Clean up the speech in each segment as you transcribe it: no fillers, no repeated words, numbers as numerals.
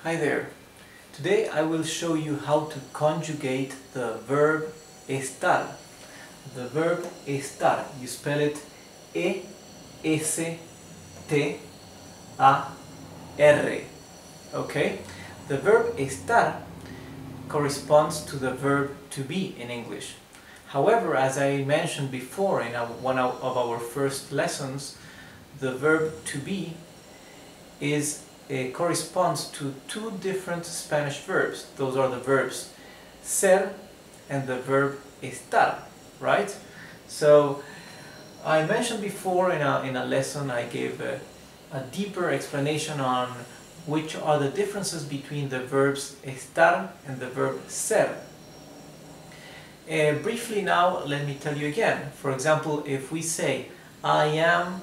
Hi there. Today I will show you how to conjugate the verb estar. The verb estar, you spell it E-S-T-A-R. Okay? The verb estar corresponds to the verb to be in English. However, as I mentioned before in one of our first lessons, the verb to be corresponds to two different Spanish verbs. Those are the verbs ser and the verb estar, right? So I mentioned before in a lesson I gave a deeper explanation on which are the differences between the verbs estar and the verb ser. Briefly now, let me tell you again. For example, if we say I am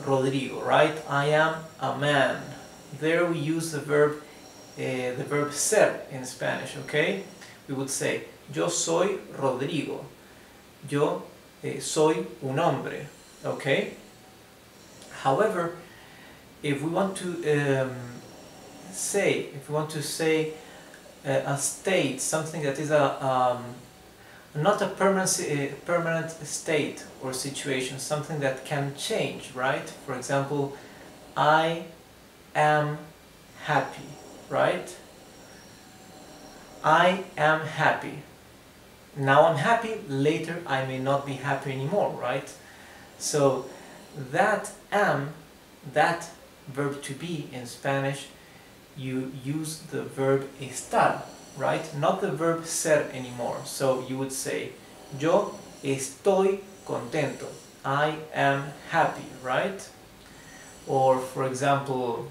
Rodrigo, right? I am a man. There we use the verb ser in Spanish, okay? We would say yo soy Rodrigo. Yo soy un hombre, okay? However, if we want to say a state, something that is not a permanent state or situation, something that can change, right? For example, I am happy, right? I am happy. Now I'm happy, later I may not be happy anymore, right? So that verb to be in Spanish, you use the verb estar, right? Not the verb ser anymore. So you would say, yo estoy contento. I am happy, right? Or for example,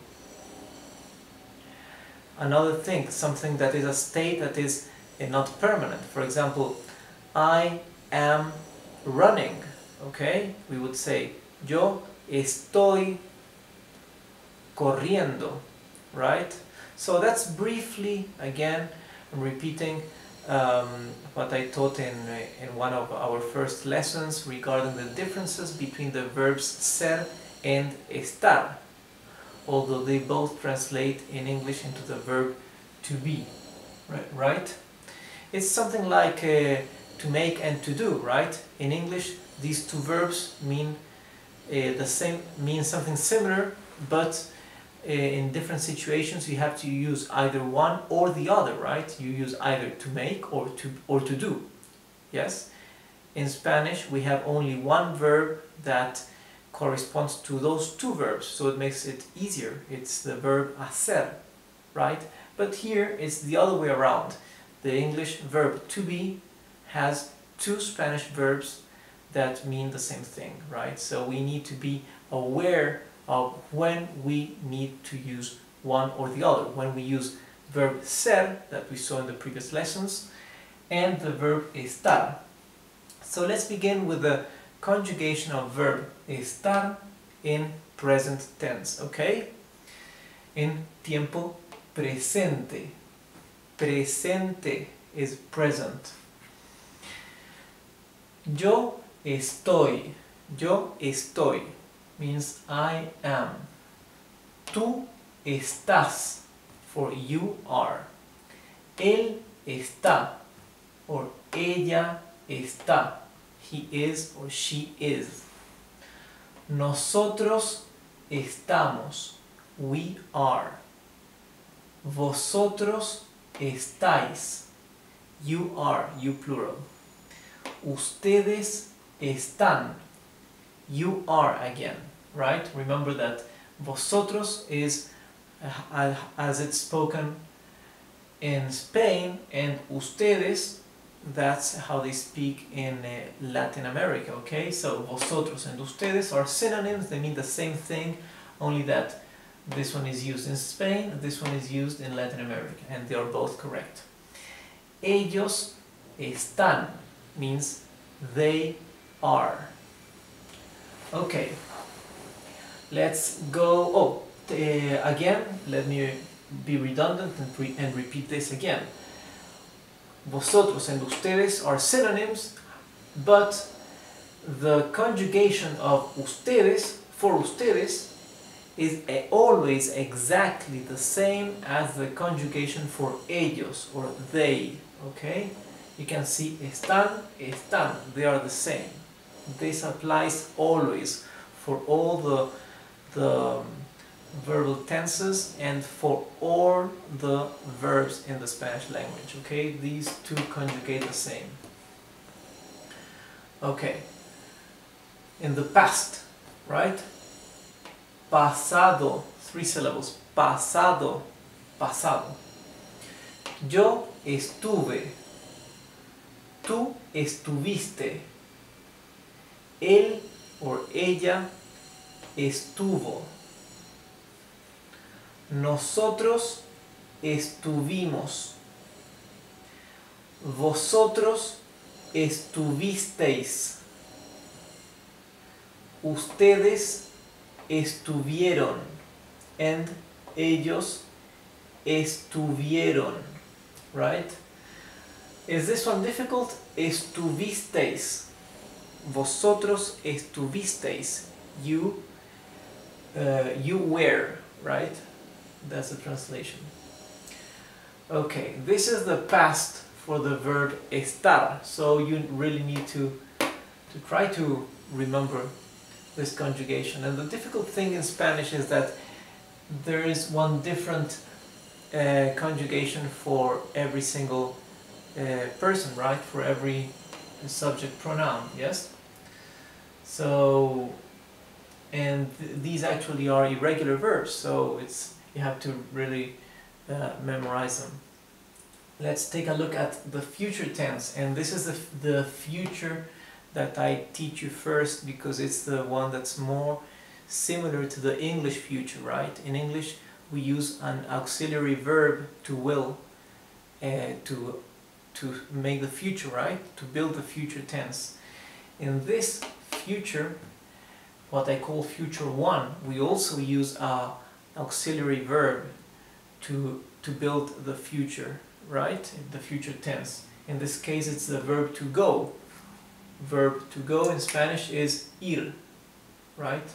another thing, something that is a state that is not permanent. For example, I am running, okay? We would say, yo estoy corriendo, right? So that's briefly, again, I'm repeating what I taught in one of our first lessons regarding the differences between the verbs ser and estar, although they both translate in English into the verb to be, right? It's something like to make and to do, right? In English, these two verbs mean something similar, but in different situations you have to use either one or the other, right? You use either to make or to do. Yes? In Spanish we have only one verb that corresponds to those two verbs, so it makes it easier. It's the verb hacer, right? But here it's the other way around. The English verb to be has two Spanish verbs that mean the same thing, right? So we need to be aware of when we need to use one or the other. When we use verb ser, that we saw in the previous lessons, and the verb estar. So let's begin with the conjugation of verb estar in present tense, okay? In tiempo presente. Presente is present. Yo estoy. Yo estoy means I am. Tú estás, for you are. Él está, or ella está. He is or she is. Nosotros estamos. We are. Vosotros estáis. You are, you plural. Ustedes están. You are again, right? Remember that vosotros is as it's spoken in Spain, and ustedes, that's how they speak in Latin America, okay? So vosotros and ustedes are synonyms, they mean the same thing, only that this one is used in Spain, this one is used in Latin America, and they are both correct. Ellos están means they are. Okay, let's go, again, let me be redundant and repeat this again. Vosotros and ustedes are synonyms, but the conjugation of ustedes, for ustedes, is always exactly the same as the conjugation for ellos or they, okay? You can see están, están, they are the same. This applies always for all the verbal tenses and for all the verbs in the Spanish language, okay? These two conjugate the same. Okay, in the past, right? Pasado, 3 syllables, pasado, pasado. Yo estuve, tú estuviste, él o ella estuvo, nosotros estuvimos, vosotros estuvisteis, ustedes estuvieron, and ellos estuvieron, right? Is this one difficult? Estuvisteis, vosotros estuvisteis, you were, right? That's the translation. Okay, this is the past for the verb estar, so you really need to try to remember this conjugation. And the difficult thing in Spanish is that there is one different conjugation for every single person, right? For every subject pronoun, yes? So, and these actually are irregular verbs, so you have to really memorize them. Let's take a look at the future tense, and this is the future that I teach you first because it's the one that's more similar to the English future, right? In English we use an auxiliary verb to will to make the future, right? To build the future tense. In this future, what I call future one, we also use a auxiliary verb to build the future, right? The future tense. In this case it's the verb to go. Verb to go in Spanish is ir, right?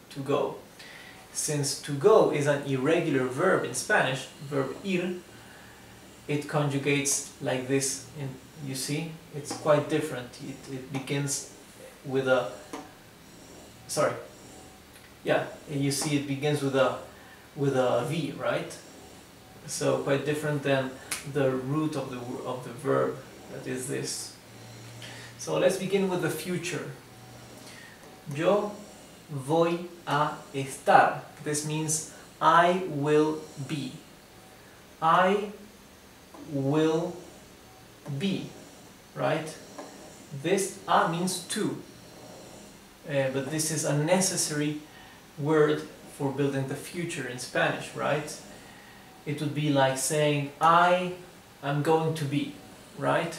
To go. Since to go is an irregular verb in Spanish, verb ir, it conjugates like this. You see, it's quite different. It begins with a, sorry, yeah, you see it begins with a V, right? So quite different than the root of the verb, that is this. So let's begin with the future. Yo voy a estar. This means I will be. I will be, right? This a means to, but this is a necessary word for building the future in Spanish, right? It would be like saying I am going to be, right?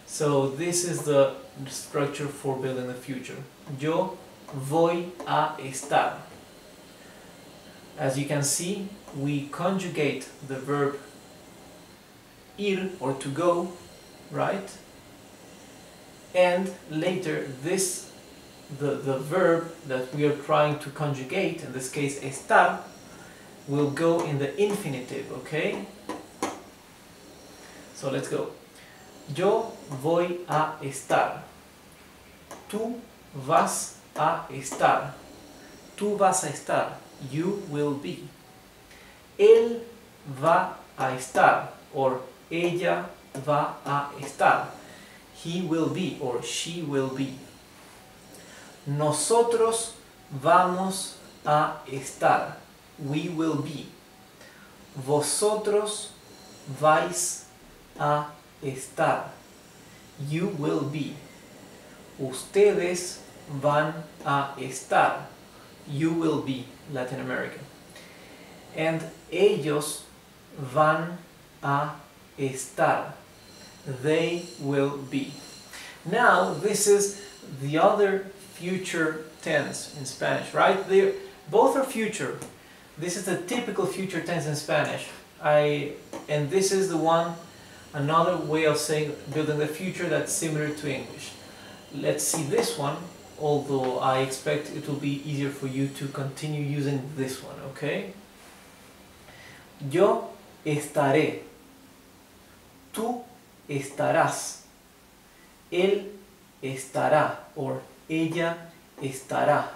So this is the structure for building the future. Yo voy a estar. As you can see, we conjugate the verb ir or to go, right? And later the verb that we are trying to conjugate, in this case estar, will go in the infinitive, okay? So let's go. Yo voy a estar. Tú vas a estar. Tú vas a estar. You will be. Él va a estar, or ella va a estar. He will be, or she will be. Nosotros vamos a estar. We will be. Vosotros vais a estar. You will be. Ustedes van a estar. You will be. Latin American. And ellos van a estar. They will be. Now this is the other future tense in Spanish, right? Both are future. This is the typical future tense in Spanish. And this is the one, another way of saying building the future that's similar to English. Let's see this one. although I expect it will be easier for you to continue using this one, okay? Yo estaré, tú estarás, él estará, or ella estará,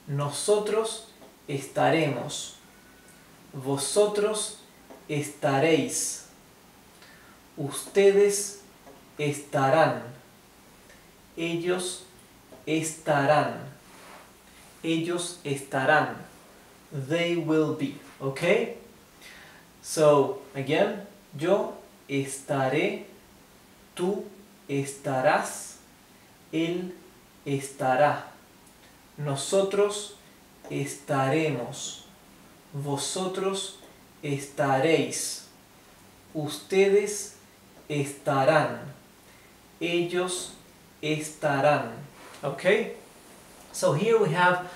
nosotros estaremos, vosotros estaréis, ustedes estarán, ellos estarán, ellos estarán, they will be, okay? So, again, yo estaré, tú estarás, él estará, nosotros estaremos, vosotros estaréis, ustedes estarán, ellos estarán. Okay? So here we have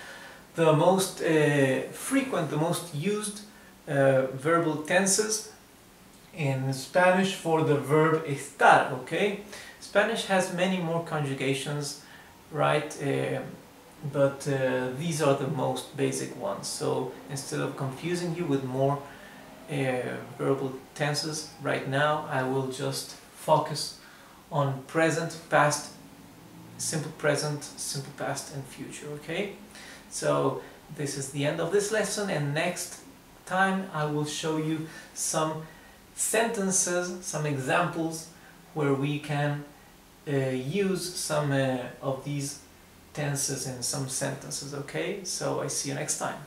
the most frequent, the most used verbal tenses in Spanish for the verb estar, okay? Spanish has many more conjugations, right? But these are the most basic ones. So instead of confusing you with more verbal tenses right now, I will just focus on present, past, simple present, simple past and future, okay? So this is the end of this lesson, and next time I will show you some sentences, some examples where we can use some of these tenses in some sentences, okay? So I see you next time.